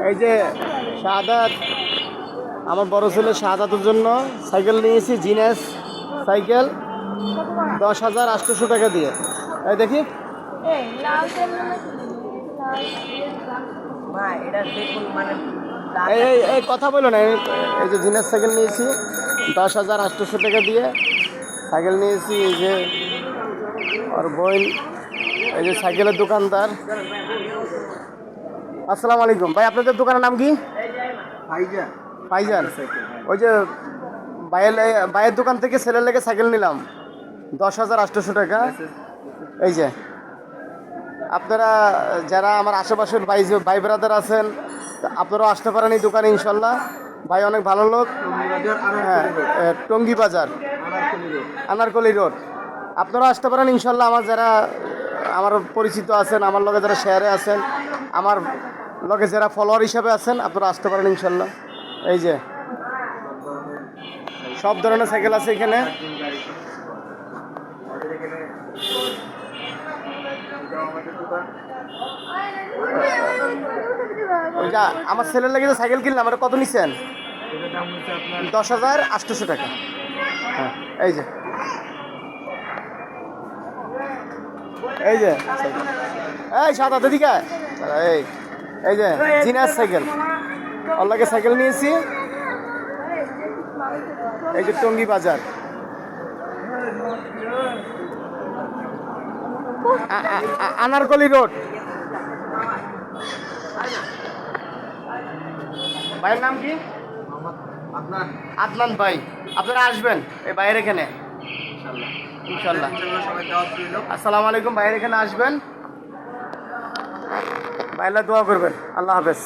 এই যে শাহাদাত, আমার বড় ছেলে শাহাদাতের জন্য সাইকেল নিয়েছি, জিনেস সাইকেল 10,800 টাকা দিয়ে। এই দেখি এই এই এই কথা বলো না। এই যে জিনেস সাইকেল নিয়েছি 10,800 টাকা দিয়ে সাইকেল নিয়েছি। এই যে আর বোন, এই যে সাইকেলের দোকানদার। আসসালামু আলাইকুম ভাই, আপনাদের দোকানের নাম কি? ফাইজান। ওই যে ভাইয়ের দোকান থেকে ছেলের লেগে সাইকেল নিলাম 10,800 টাকা। এই যে আপনারা যারা আমার আশেপাশের ভাই ব্রাদার আছেন, আপনারাও আসতে পারেন এই দোকানে ইনশাল্লাহ। ভাই অনেক ভালো লোক। হ্যাঁ, টঙ্গী বাজার, আনারকলি রোড। আপনারাও আসতে পারেন ইনশাল্লাহ। আমার যারা আমার পরিচিত আছেন, আমার লগে যারা শেয়ারে আছেন, আমার লগে যারা ফলোয়ার হিসাবে আছেন, আপনারা আসতে পারেন ইনশাল্লাহ। এই যে সব ধরনের সাইকেল আছে এখানে। ওই যে আমার ছেলের লেগে যে সাইকেল কিনলাম, এটা কত নিচ্ছেন? 10,800 টাকা। হ্যাঁ, এই যে এই যে এই সাদা দিদিকা, এই এই যে জিনাস সাইকেল, ওর লাগে সাইকেল নিয়েছি। এই যে টঙ্গী বাজার, আনারকলি রোড। ভাইয়ের নাম কি? আদনান ভাই। আপনারা আসবেন এই ভাইয়ের এখানে ইনশাল্লাহ। আসসালামু আলাইকুম। ভাইয়ের এখানে আসবেন, ভাইলা দোয়া করবেন। আল্লাহ হাফেজ।